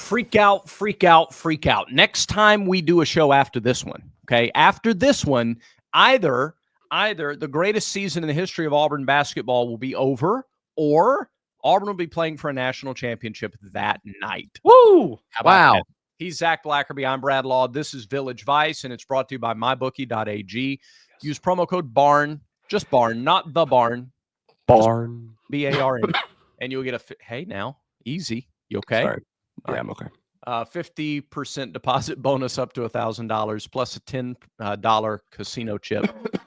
freak out, freak out, freak out. Next time we do a show after this one, okay? After this one, either the greatest season in the history of Auburn basketball will be over, or Auburn will be playing for a national championship that night. Woo! How about that? He's Zach Blackerby. I'm Brad Law. This is Village Vice, and it's brought to you by mybookie.ag. Use promo code BARN, just BARN, not the barn. Barn. BARN. And you'll get hey, now, easy. You okay? Sorry. Yeah, I'm okay. 50% deposit bonus up to $1,000 plus a $10 casino chip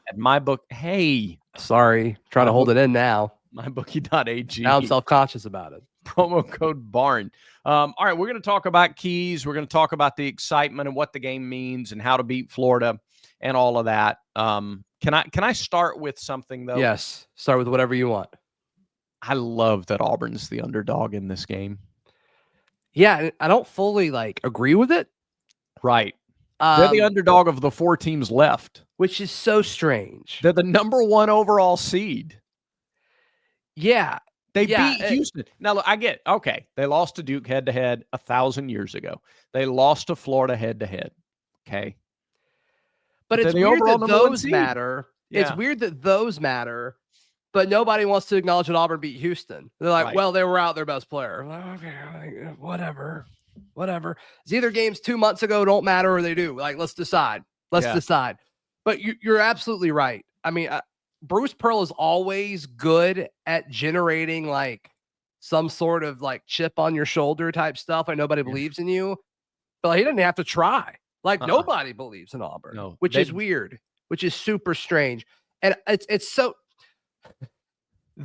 at MyBook. Hey. Sorry. Trying to hold it in now. MyBookie.ag. Now I'm self-conscious about it. Promo code BARN. All right, we're going to talk about keys. We're going to talk about the excitement and what the game means and how to beat Florida and all of that. Can I start with something, though? Yes. Start with whatever you want. I love that Auburn's the underdog in this game. Yeah, I don't fully agree with it. Right. They're the underdog of the 4 teams left. Which is so strange. They're the number 1 overall seed. Yeah. They beat Houston. Now, look, I get, okay, they lost to Duke head-to-head 1,000 years ago. They lost to Florida head-to-head. Okay. But it's weird that those matter. Yeah. It's weird that those matter, but nobody wants to acknowledge that Auburn beat Houston. They're like, well, they were out their best player. Okay, whatever. It's either games 2 months ago don't matter or they do. Let's decide. Let's decide. But you're absolutely right. I mean, Bruce Pearl is always good at generating some sort of chip on your shoulder type stuff. Nobody believes in you, but he didn't have to try. Nobody believes in Auburn, which is weird, which is super strange. And it's so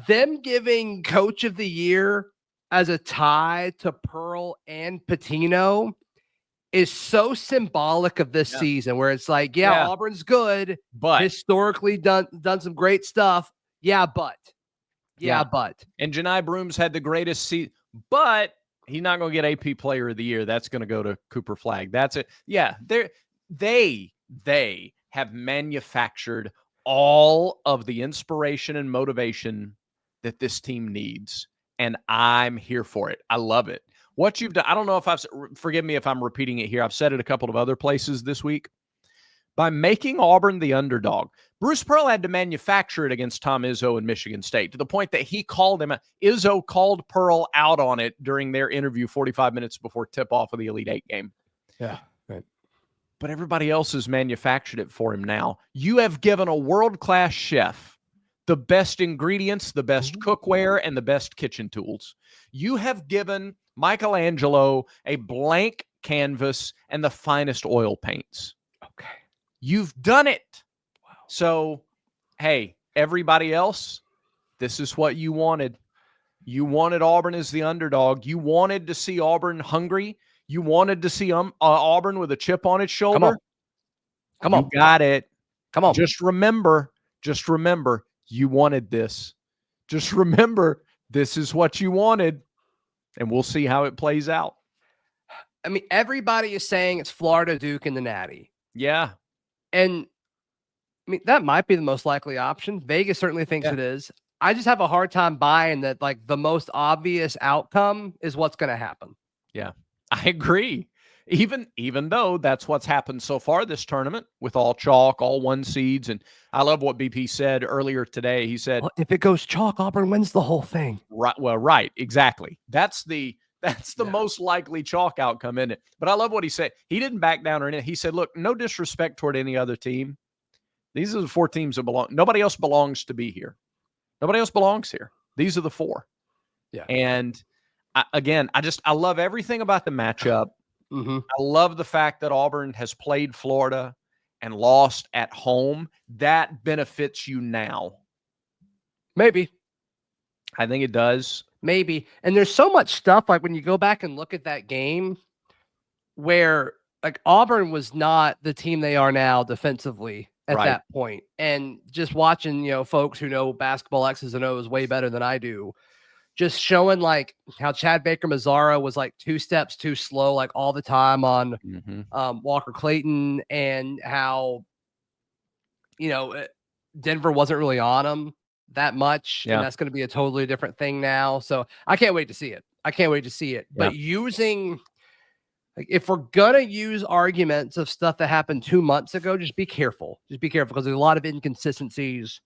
them giving coach of the year as a tie to Pearl and Pitino is so symbolic of this season, where it's Auburn's good, but historically done some great stuff. But. And Janai Brooms had the greatest season, but he's not going to get AP Player of the Year. That's going to go to Cooper Flagg. That's it. Yeah, they have manufactured all of the inspiration and motivation that this team needs, and I'm here for it. I love it. What you've done, I don't know if forgive me if I'm repeating it here. I've said it a couple of other places this week. By making Auburn the underdog, Bruce Pearl had to manufacture it against Tom Izzo and Michigan State, to the point that he called him. Izzo called Pearl out on it during their interview 45 minutes before tip-off of the Elite Eight game. Yeah, right. But everybody else has manufactured it for him now. You have given a world-class chef the best ingredients, the best cookware, and the best kitchen tools. You have given Michelangelo a blank canvas and the finest oil paints. Okay. You've done it. Wow. So, hey, everybody else, this is what you wanted. You wanted Auburn as the underdog. You wanted to see Auburn hungry. You wanted to see Auburn with a chip on its shoulder. Come on. You got it. Come on. Just remember, you wanted this. Just remember, this is what you wanted, and we'll see how it plays out. I mean, everybody is saying it's Florida, Duke, and the Natty. Yeah. And I mean, that might be the most likely option. Vegas certainly thinks it is. I just have a hard time buying that the most obvious outcome is what's going to happen. Yeah, I agree. Even though that's what's happened so far this tournament, with all chalk, all 1 seeds. And I love what BP said earlier today. He said, if it goes chalk, Auburn wins the whole thing. Right. Well, right. Exactly. That's the most likely chalk outcome, isn't it? But I love what he said. He didn't back down or anything. He said, look, no disrespect toward any other team. These are the 4 teams that belong. Nobody else belongs to be here. Nobody else belongs here. These are the 4. Yeah. And I love everything about the matchup. Mm-hmm. I love the fact that Auburn has played Florida and lost at home. That benefits you now. Maybe. I think it does. Maybe. And there's so much stuff, when you go back and look at that game, where Auburn was not the team they are now defensively at that point. And just watching, folks who know basketball X's and O's way better than I do, just showing how Chad Baker Mazzara was 2 steps too slow, all the time on Walker Clayton, and how, Denver wasn't really on him that much. And that's going to be a totally different thing now. So I can't wait to see it. But using Like, if we're gonna use arguments of stuff that happened 2 months ago, just be careful. Just be careful because there's a lot of inconsistencies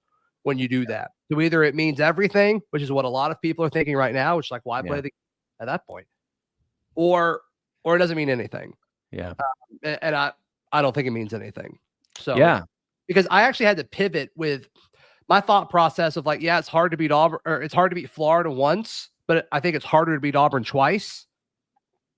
when you do that. So either it means everything, which is what a lot of people are thinking right now, which is like, why play the at that point? Or it doesn't mean anything. Yeah. And I don't think it means anything. So yeah, because I actually had to pivot with my thought process of like, yeah, it's hard to beat Auburn, or it's hard to beat Florida once, but I think it's harder to beat Auburn twice.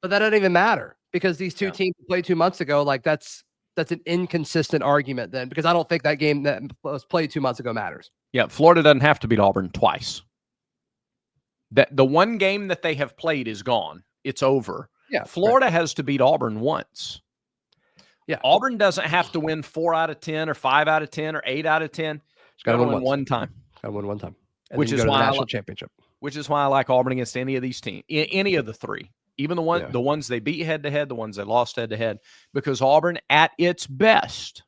But that doesn't even matter because these two teams played 2 months ago. Like that's an inconsistent argument then, because I don't think that game that was played 2 months ago matters. Yeah, Florida doesn't have to beat Auburn twice. The one game that they have played is gone. It's over. Yeah, Florida has to beat Auburn once. Yeah. Auburn doesn't have to win 4 out of 10 or 5 out of 10 or 8 out of 10. It's got to win one time. Got to win one time. And Which is why why national championship. Which is why I like Auburn against any of these teams, any of the three. Even the ones they beat head to head, the ones they lost head to head, because Auburn at its best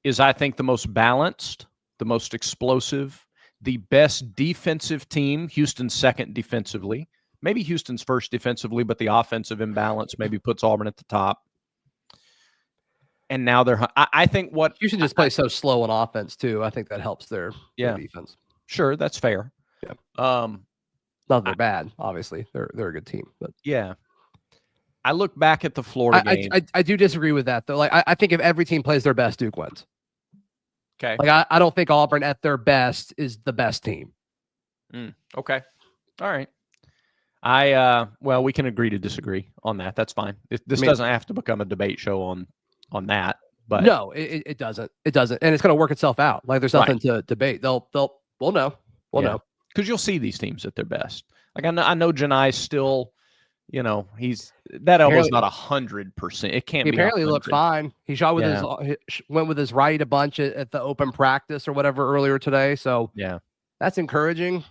is, I think, the most balanced, the most explosive, the best defensive team. Houston's second defensively, maybe Houston's first defensively, but the offensive imbalance maybe puts Auburn at the top. And now I think what Houston just plays so slow on offense too. I think that helps their defense. Sure, that's fair. Yeah. Not that they're bad, obviously. They're a good team, but yeah. I look back at the Florida game. I do disagree with that though. Like I think if every team plays their best, Duke wins. Okay. Like I don't think Auburn at their best is the best team. Okay. All right. Well, we can agree to disagree on that. That's fine. This doesn't have to become a debate show on that. But no, it doesn't. It doesn't, and it's going to work itself out. Like there's nothing to debate. We'll know. We'll know. Because you'll see these teams at their best. Like I know Janai's still, that elbow's not 100%. It can't be. He apparently looked fine. He shot with went with his right a bunch at the open practice or whatever earlier today. So that's encouraging.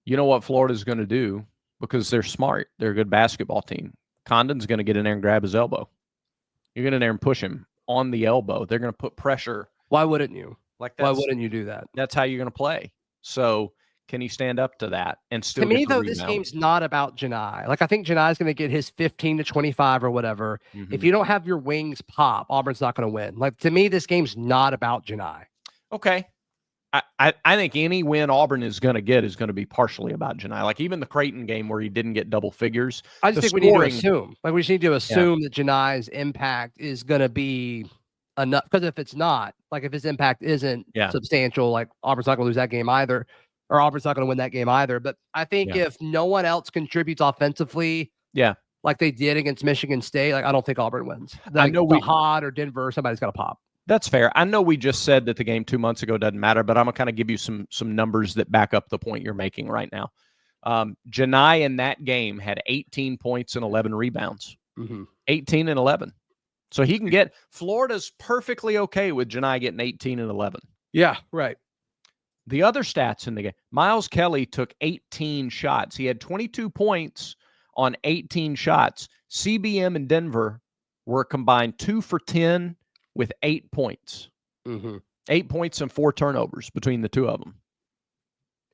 You know what Florida's going to do, because they're smart. They're a good basketball team. Condon's going to get in there and grab his elbow. You're going to in there and push him on the elbow. They're going to put pressure. Why wouldn't you? Why wouldn't you do that? That's how you're going to play. So can he stand up to that and still? To me, though, this game's not about Janai. Like I think Janai's going to get his 15 to 25 or whatever. Mm-hmm. If you don't have your wings pop, Auburn's not going to win. Like to me, this game's not about Janai. Okay. I think any win Auburn is going to get is going to be partially about Janai. Like even the Creighton game where he didn't get double figures. I just think we need to assume. Like we just need to assume that Janai's impact is going to be enough. Because if it's not, like if his impact isn't substantial, like Auburn's not going to lose that game either, or Auburn's not going to win that game either. But I think if no one else contributes offensively, like they did against Michigan State, like I don't think Auburn wins. Like, I know Hod or Denver, somebody's got to pop. That's fair. I know we just said that the game 2 months ago doesn't matter, but I'm going to kind of give you some numbers that back up the point you're making right now. Janai in that game had 18 points and 11 rebounds. 18 and 11. So he can get – Florida's perfectly okay with Janai getting 18 and 11. Yeah, right. The other stats in the game, Miles Kelly took 18 shots. He had 22 points on 18 shots. CBM and Denver were combined 2 for 10 with 8 points. 8 points and 4 turnovers between the two of them.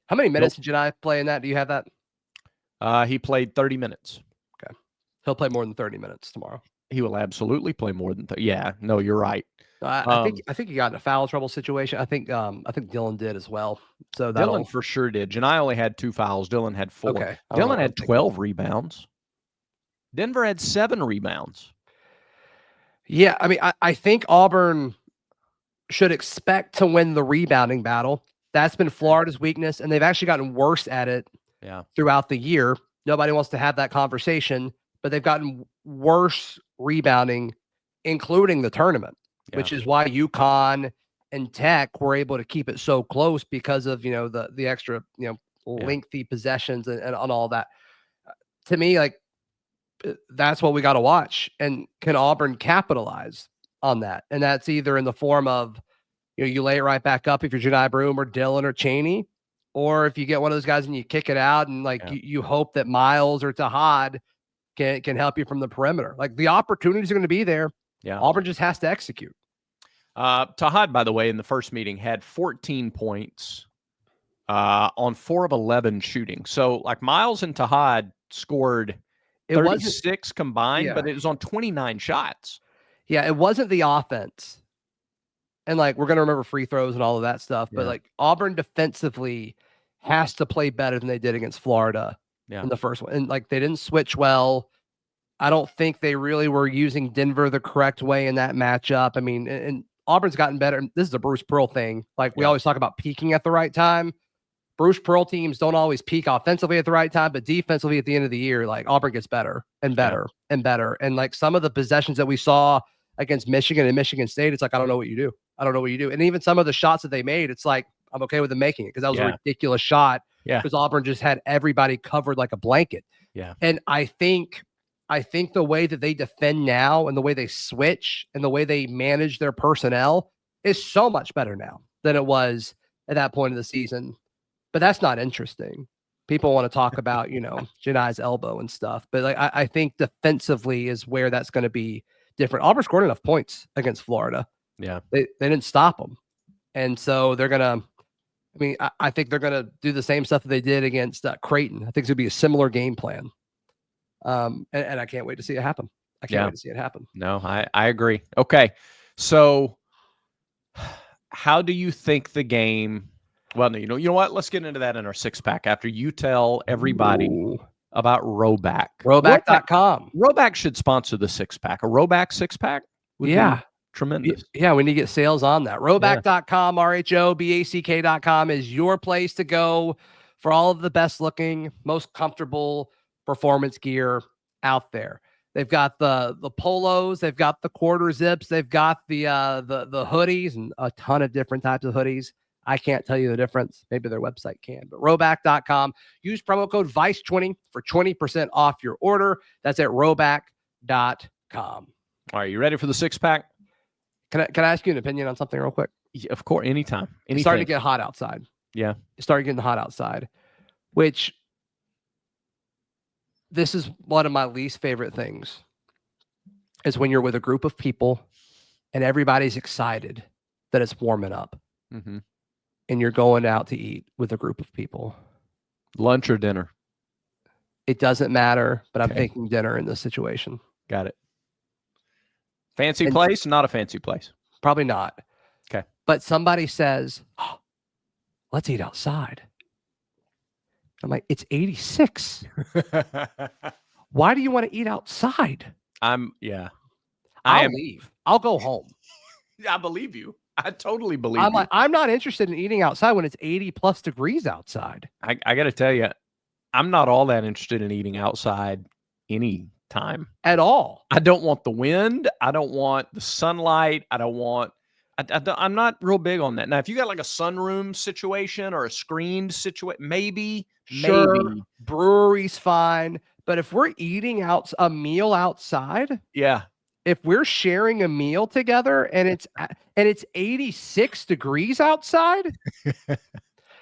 How many minutes did Janai play in that? Do you have that? He played 30 minutes. Okay. He'll play more than 30 minutes tomorrow. He will absolutely play more than 30. Yeah, no, you're right. I think he got in a foul trouble situation. I think Dylan did as well. So Dylan for sure did. Janai only had 2 fouls. Dylan had 4. Okay. Dylan had 12 rebounds. Denver had 7 rebounds. Yeah, I mean, I think Auburn should expect to win the rebounding battle. That's been Florida's weakness, and they've actually gotten worse at it throughout the year. Nobody wants to have that conversation, but they've gotten worse rebounding, including the tournament, which is why UConn and Tech were able to keep it so close because of, the extra, lengthy possessions and all that. To me, like, that's what we got to watch. And can Auburn capitalize on that? And that's either in the form of, you lay it right back up if you're Janai Broome or Dylan or Chaney, or if you get one of those guys and you kick it out and you hope that Miles or Tahad can help you from the perimeter. Like the opportunities are going to be there. Yeah. Auburn just has to execute. Tahad, by the way, in the first meeting had 14 points on 4 of 11 shooting. So like Miles and Tahad scored It wasn't 36 combined, but it was on 29 shots. Yeah, it wasn't the offense. And like we're gonna remember free throws and all of that stuff, but like Auburn defensively has to play better than they did against Florida in the first one. And like they didn't switch well. I don't think they really were using Denver the correct way in that matchup. I mean, and Auburn's gotten better. This is a Bruce Pearl thing. Like we always talk about peaking at the right time. Bruce Pearl teams don't always peak offensively at the right time, but defensively at the end of the year, like Auburn gets better and better and better. And like some of the possessions that we saw against Michigan and Michigan State, it's like, I don't know what you do. I don't know what you do. And even some of the shots that they made, it's like, I'm okay with them making it because that was a ridiculous shot. Because Auburn just had everybody covered like a blanket. And I think the way that they defend now and the way they switch and the way they manage their personnel is so much better now than it was at that point of the season. But that's not interesting. People want to talk about, Janai's elbow and stuff. But like I think defensively is where that's going to be different. Auburn scored enough points against Florida. They didn't stop them. And so they're going to, I think they're going to do the same stuff that they did against Creighton. I think it's going to be a similar game plan. And I can't wait to see it happen. I can't wait to see it happen. No, I agree. Okay. So how do you think the game, well, no, you know what? Let's get into that in our 6-pack after you tell everybody about Roback. Roback.com. Roback should sponsor the 6-pack. A Roback 6-pack would be tremendous. Yeah, we need to get sales on that. Roback.com, RHOBACK.com is your place to go for all of the best looking, most comfortable performance gear out there. They've got the polos, they've got the quarter zips, they've got the hoodies and a ton of different types of hoodies. I can't tell you the difference. Maybe their website can, but Roback.com. Use promo code VICE20 for 20% off your order. That's at Roback.com. All right, you ready for the 6-pack? Can I ask you an opinion on something real quick? Yeah, of course, anytime. It's starting to get hot outside. Yeah. It's starting getting hot outside, which this is one of my least favorite things is when you're with a group of people and everybody's excited that it's warming up. Mm-hmm. And you're going out to eat with a group of people. Lunch or dinner? It doesn't matter, but I'm thinking dinner in this situation. Got it. Fancy place? Not a fancy place. Probably not. Okay. But somebody says, let's eat outside. I'm like, it's 86. Why do you want to eat outside? I'll leave. I'll go home. I believe you. I totally believe I'm you. like, I'm not interested in eating outside when it's 80 plus degrees outside. I got to tell you, I'm not all that interested in eating outside any time. At all. I don't want the wind. I don't want the sunlight. I'm not real big on that. Now, if you got like a sunroom situation or a screened situation, maybe. Brewery's fine. But if we're eating out a meal outside. Yeah. If we're sharing a meal together and it's 86 degrees outside,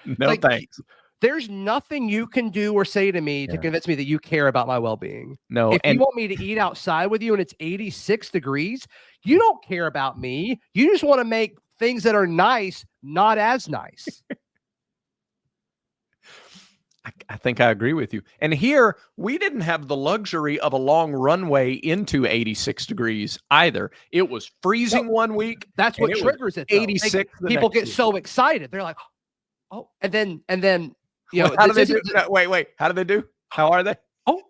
no thanks. There's nothing you can do or say to me to convince me that you care about my well-being. No, if you want me to eat outside with you and it's 86 degrees, you don't care about me. You just want to make things that are nice not as nice. I think I agree with you. And here, we didn't have the luxury of a long runway into 86 degrees either. It was freezing one week. That's what triggers it. 86. People get so excited. They're like, oh, and then how do they do? Wait. How do they do? How are they? Oh.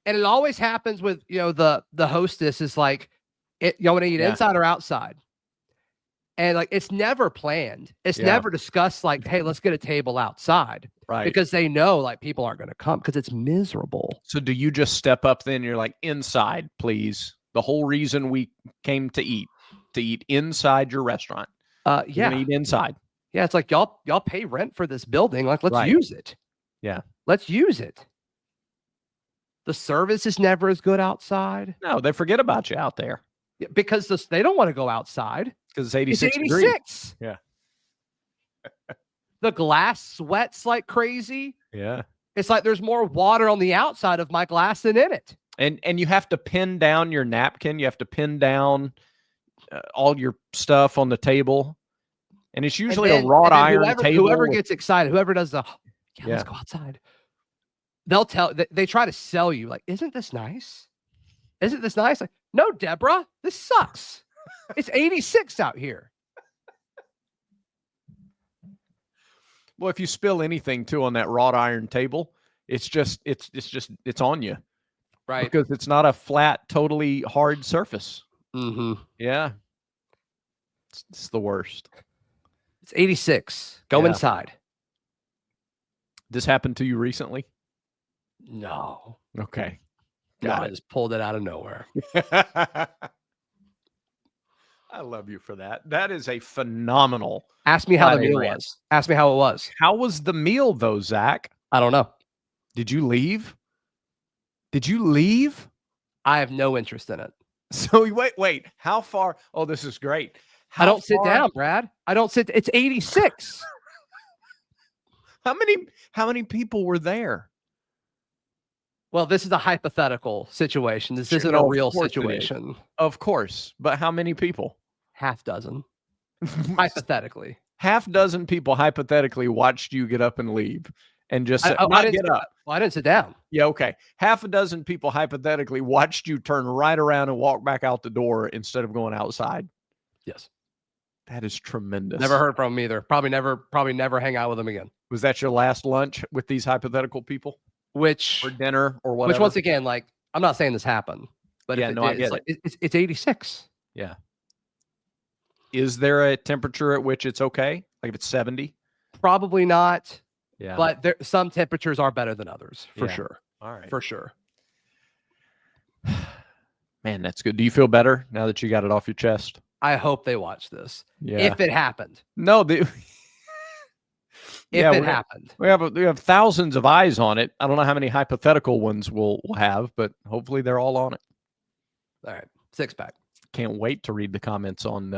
And it always happens with, the hostess is like, you want to eat inside or outside? And like, it's never planned. It's never discussed like, hey, let's get a table outside. Right. Because they know like people aren't going to come because it's miserable. So do you just step up then? You're like, inside, please. The whole reason we came to eat inside your restaurant. Yeah. You're gonna eat inside. Yeah. It's like, y'all pay rent for this building. Like, let's use it. Yeah. Let's use it. The service is never as good outside. No, they forget about you out there. Yeah, because they don't want to go outside. Because it's 86 degrees. Degrees. Yeah. The glass sweats like crazy. Yeah. It's like there's more water on the outside of my glass than in it. And you have to pin down your napkin. You have to pin down all your stuff on the table. And it's usually a wrought iron table. Whoever gets excited, whoever does let's go outside. they try to sell you like, isn't this nice? Isn't this nice? Like, no, Deborah, this sucks. It's 86 out here. Well, if you spill anything too on that wrought iron table, it's on you. Right. Because it's not a flat, totally hard surface. Mm-hmm. Yeah. It's the worst. It's 86. Go inside. This happened to you recently? No. Okay. I just pulled it out of nowhere. I love you for that. That is a phenomenal. Ask me how the meal was. Ask me how it was. How was the meal, though, Zach? I don't know. Did you leave? I have no interest in it. So wait. How far? Oh, this is great. I don't sit down, Brad. I don't sit. It's 86. How many people were there? Well, this is a hypothetical situation. This isn't a real situation. Of course. But how many people? Half dozen. Hypothetically. Half dozen people hypothetically watched you get up and leave and just not get up. Well, I didn't sit down. Yeah, okay. Half a dozen people hypothetically watched you turn right around and walk back out the door instead of going outside. Yes. That is tremendous. Never heard from him either. Probably never hang out with him again. Was that your last lunch with these hypothetical people? Or dinner or whatever? Which, once again, like, I'm not saying this happened, but yeah, I get it. It's 86. Yeah. Is there a temperature at which it's okay? Like if it's 70? Probably not. Yeah. But some temperatures are better than others, for sure. All right. For sure. Man, that's good. Do you feel better now that you got it off your chest? I hope they watch this. Yeah. If it happened. No, it happened. We have thousands of eyes on it. I don't know how many hypothetical ones we'll have, but hopefully they're all on it. All right. 6-pack. Can't wait to read the comments on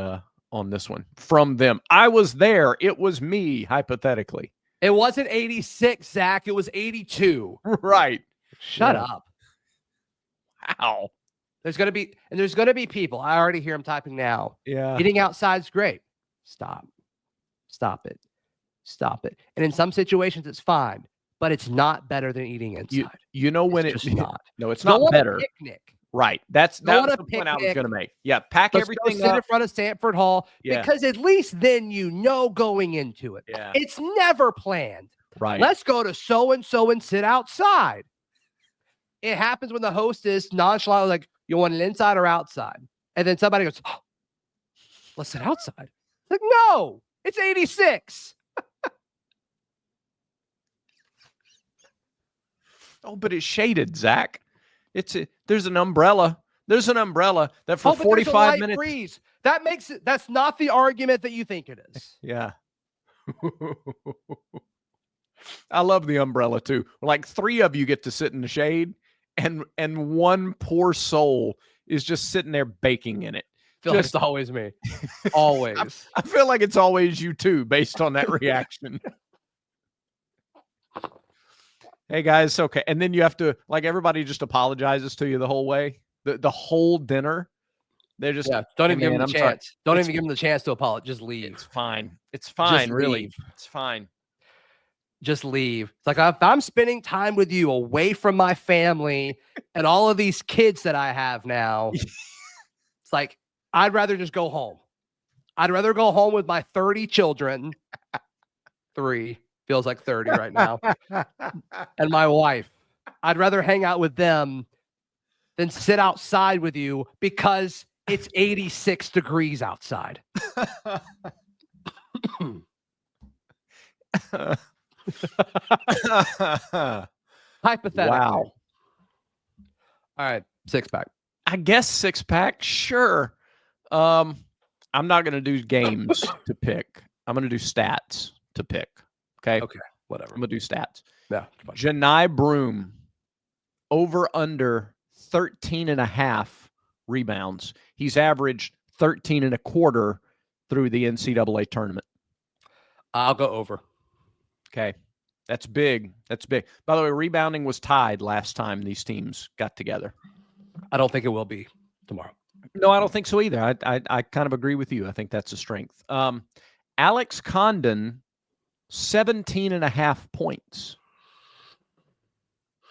this one from them. I was there. It was me, hypothetically. It wasn't 86, Zach. It was 82. Right. Shut up. Wow. There's going to be people. I already hear them typing now. Yeah. Eating outside's great. Stop it. And in some situations, it's fine, but it's not better than eating inside. You know when it's just not. No, it's not better. Picnic. Right. That's the point I was going to make. Yeah. Pack everything up. Sit in front of Stanford Hall because at least then going into it. Yeah. It's never planned. Right. Let's go to so-and-so and sit outside. It happens when the host is nonchalant, like, you want it inside or outside? And then somebody goes, oh, let's sit outside. Like, no, it's 86. Oh, but it's shaded, Zach. There's an umbrella. There's an umbrella that for 45 minutes. Breeze. That's not the argument that you think it is. Yeah. I love the umbrella too. Like 3 of you get to sit in the shade and one poor soul is just sitting there baking in it. I feel like it's always me. Always. I feel like it's always you too, based on that reaction. Hey guys, okay. And then you have to, like, everybody just apologizes to you the whole way. The whole dinner. They're just don't even give them the chance. Don't even give them the chance to apologize. Just leave. It's fine. It's fine, really. It's fine. Just leave. It's like, if I'm spending time with you away from my family and all of these kids that I have now, it's like, I'd rather just go home. I'd rather go home with my 30 children. 3 feels like 30 right now. And my wife. I'd rather hang out with them than sit outside with you because it's 86 degrees outside. Hypothetically. Wow. All right, 6-pack. I guess 6-pack, sure. I'm not going to do games to pick. I'm going to do stats to pick. Okay, whatever. I'm going to do stats. Yeah. Janai Broom, over under 13.5 rebounds. He's averaged 13.25 through the NCAA tournament. I'll go over. Okay. That's big. That's big. By the way, rebounding was tied last time these teams got together. I don't think it will be tomorrow. No, I don't think so either. I kind of agree with you. I think that's a strength. Alex Condon, 17.5 points.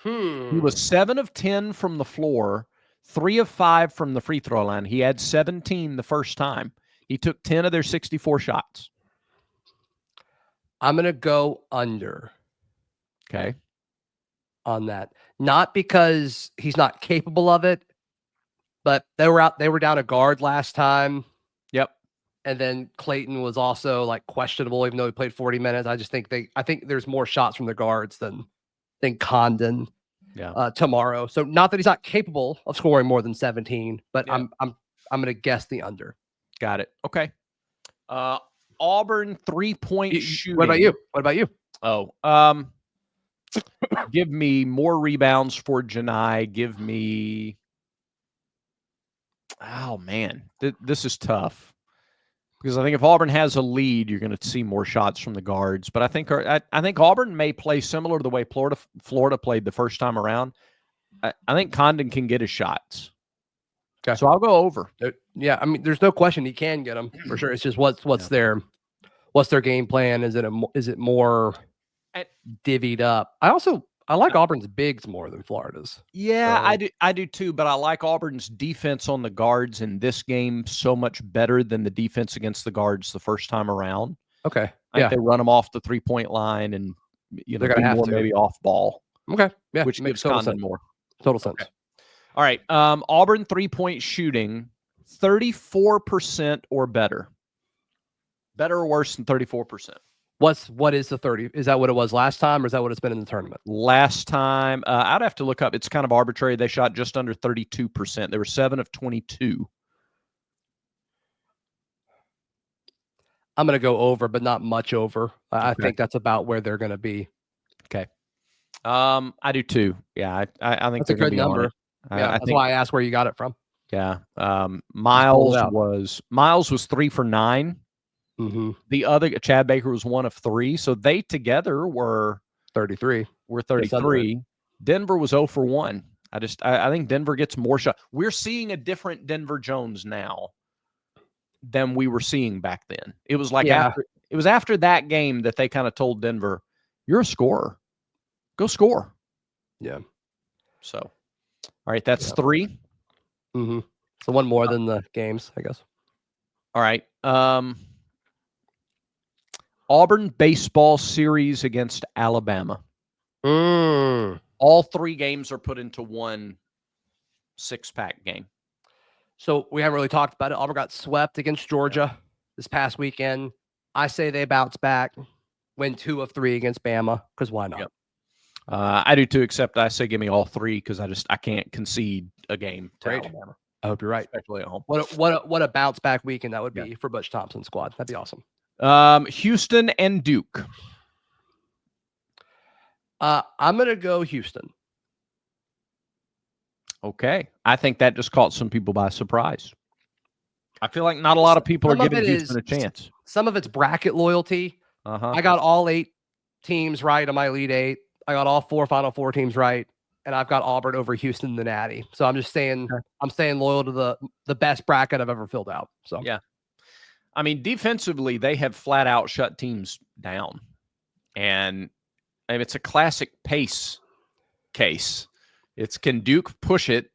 He was 7 of 10 from the floor, 3 of 5 from the free throw line. He had 17 the first time. He took 10 of their 64 shots. I'm going to go under. Okay. On that. Not because he's not capable of it, but they were down a guard last time. Yep. And then Clayton was also like questionable, even though he played 40 minutes. I think there's more shots from the guards than Condon tomorrow. So not that he's not capable of scoring more than 17, but I'm going to guess the under. Got it. Okay. Auburn 3-point shooting. What about you? Oh, give me more rebounds for Janai. Give me. Oh man, this is tough because I think if Auburn has a lead, you're going to see more shots from the guards. But I think Auburn may play similar to the way Florida played the first time around. I think Condon can get his shots. Okay. So I'll go over. Yeah, I mean, there's no question he can get them for sure. It's just what's their game plan? Is it more divvied up? I like Auburn's bigs more than Florida's. Yeah, I do too, but I like Auburn's defense on the guards in this game so much better than the defense against the guards the first time around. Okay. I think they run them off the 3-point line and they're going to have more to maybe off ball. Okay. Yeah. Which gives Condon more. Total sense. Okay. All right. Auburn 3-point shooting, 34% or better. Better or worse than 34%? What is the 30? Is that what it was last time, or is that what it's been in the tournament? Last time, I'd have to look up. It's kind of arbitrary. They shot just under 32%. They were 7 of 22. I'm going to go over, but not much over. I think that's about where they're going to be. Okay. I do too. Yeah, I think that's a good number. Yeah, that's why I asked where you got it from. Yeah. Miles was 3 for 9. Mm-hmm. The other Chad Baker was 1 of 3. So they together were 33. We're 33. Denver was 0 for 1. I think Denver gets more shots. We're seeing a different Denver Jones now than we were seeing back then. It was like after that game that they kind of told Denver, "You're a scorer. Go score." Yeah. So, all right, that's 3. Mm-hmm. So one more than the games, I guess. All right. Auburn baseball series against Alabama. All 3 games are put into one 6-pack game. So we haven't really talked about it. Auburn got swept against Georgia this past weekend. I say they bounce back, win 2 of 3 against Bama, because why not? Yep. I do too, except I say give me all 3 because I can't concede a game to Alabama. I hope you're right. Especially at home. What a bounce back weekend that would be for Butch Thompson's squad. That'd be awesome. Houston and Duke. I'm gonna go Houston. Okay. I think that just caught some people by surprise. I feel like not a lot of people are giving Houston a chance. Some of it's bracket loyalty. I got all 8 teams right on my Elite 8. I got all 4 Final Four teams right, and I've got Auburn over Houston in the Natty. So I'm just saying, I'm staying loyal to the best bracket I've ever filled out. So yeah, I mean, defensively, they have flat out shut teams down, and it's a classic pace case. It's can Duke push it,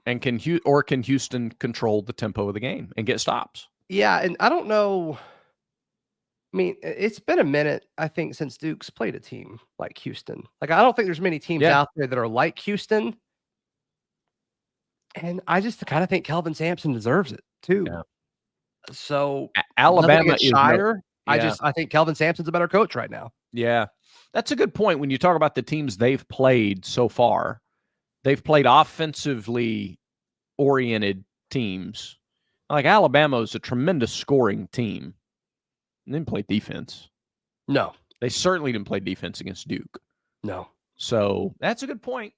and can Houston control the tempo of the game and get stops? Yeah, and I don't know. I mean, it's been a minute, I think, since Duke's played a team like Houston. Like, I don't think there's many teams out there that are like Houston. And I just kind of think Kelvin Sampson deserves it too. Yeah. So Alabama is Shire. I think Kelvin Sampson's a better coach right now. Yeah, that's a good point. When you talk about the teams they've played so far, they've played offensively oriented teams. Like Alabama is a tremendous scoring team. They didn't play defense. No. They certainly didn't play defense against Duke. No. So that's a good point.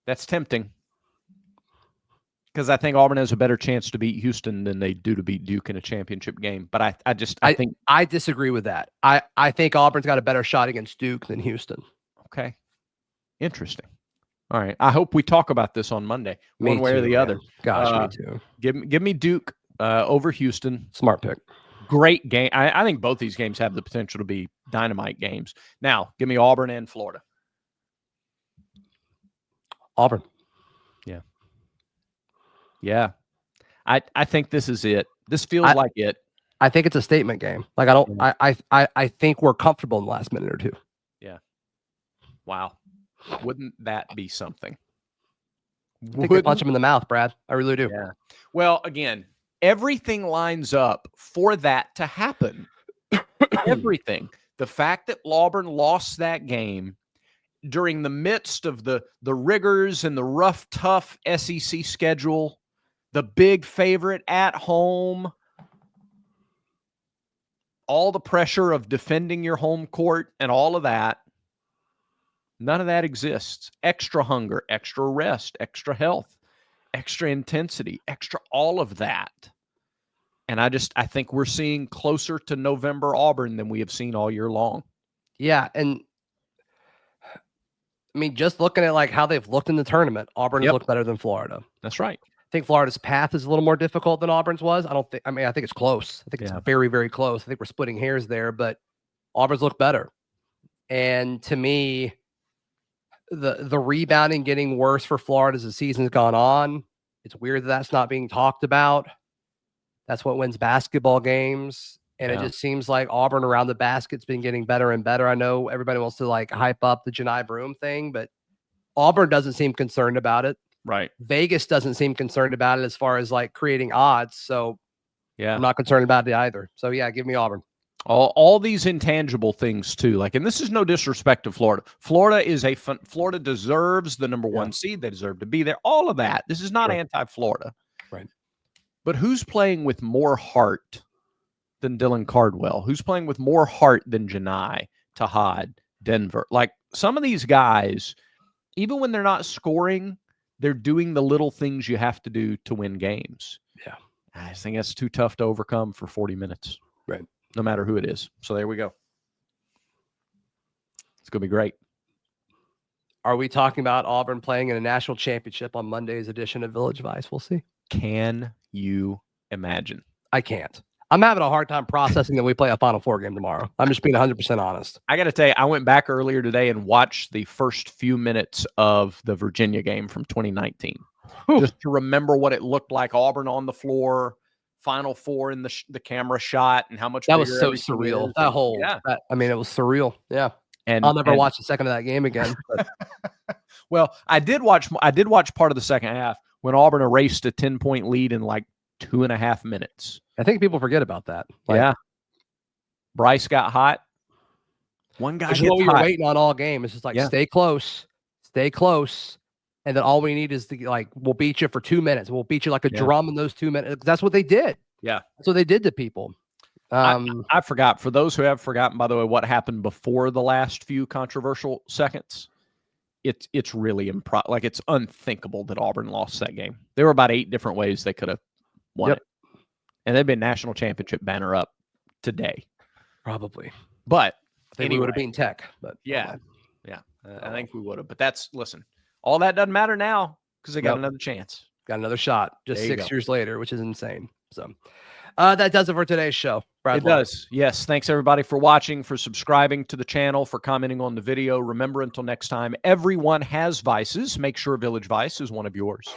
That's tempting. Because I think Auburn has a better chance to beat Houston than they do to beat Duke in a championship game. But I think I disagree with that. I think Auburn's got a better shot against Duke than Houston. Okay. Interesting. All right. I hope we talk about this on Monday, one way or the other. Gosh, me too. Give me Duke over Houston. Smart pick. Great game. I think both these games have the potential to be dynamite games. Now, give me Auburn and Florida. Auburn. Yeah. Yeah. I think this is it. This feels like it. I think it's a statement game. Like I think we're comfortable in the last minute or two. Yeah. Wow. Wouldn't that be something? I think they punch him in the mouth, Brad. I really do. Yeah. Well, again, everything lines up for that to happen. Everything. The fact that Auburn lost that game during the midst of the rigors and the rough, tough SEC schedule, the big favorite at home, all the pressure of defending your home court and all of that, none of that exists. Extra hunger, extra rest, extra health, extra intensity, extra all of that. And I think we're seeing closer to November Auburn than we have seen all year long. Yeah, and I mean, just looking at like how they've looked in the tournament, Auburn has looked better than Florida. That's right. I think Florida's path is a little more difficult than Auburn's was. I think it's close. I think it's very, very close. I think we're splitting hairs there, but Auburn's looked better. And to me, the rebounding getting worse for Florida as the season's gone on. It's weird that that's not being talked about. That's what wins basketball games. And it just seems like Auburn around the basket's been getting better and better. I know everybody wants to like hype up the Janai Broom thing, but Auburn doesn't seem concerned about it. Right. Vegas doesn't seem concerned about it as far as like creating odds. So yeah, I'm not concerned about it either. So yeah, give me Auburn. All these intangible things too. Like, and this is no disrespect to Florida. Florida is Florida deserves the number one seed. They deserve to be there. All of that. This is not anti-Florida. Right. But who's playing with more heart than Dylan Cardwell? Who's playing with more heart than Janai, Tahad, Denver? Like, some of these guys, even when they're not scoring, they're doing the little things you have to do to win games. Yeah. I think that's too tough to overcome for 40 minutes. Right. No matter who it is. So there we go. It's going to be great. Are we talking about Auburn playing in a national championship on Monday's edition of Village Vice? We'll see. Can you imagine? I can't. I'm having a hard time processing that we play a Final Four game tomorrow. I'm just being 100% honest. I got to tell you, I went back earlier today and watched the first few minutes of the Virginia game from 2019. Just to remember what it looked like. Auburn on the floor, Final Four in the camera shot, and how much that was so surreal. That whole, it was surreal. Yeah. And I'll never watch a second of that game again. Well, I did watch part of the second half when Auburn erased a 10-point lead in like 2.5 minutes. I think people forget about that. Bryce got hot. One guy gets hot. What we were waiting on all game. It's just like, stay close. And then all we need is to like, we'll beat you for 2 minutes. We'll beat you like a drum in those 2 minutes. That's what they did. Yeah. That's what they did to people. I forgot. For those who have forgotten, by the way, what happened before the last few controversial seconds, it's really like it's unthinkable that Auburn lost that game. There were about 8 different ways they could have won it. And they've been national championship banner up today. Probably. But I think we would have beaten Tech. But I think we would have. But listen, all that doesn't matter now because they got another chance. Got another shot just 6 years later, which is insane. So that does it for today's show. Brad, it does. Yes. Thanks, everybody, for watching, for subscribing to the channel, for commenting on the video. Remember, until next time, everyone has vices. Make sure Village Vice is one of yours.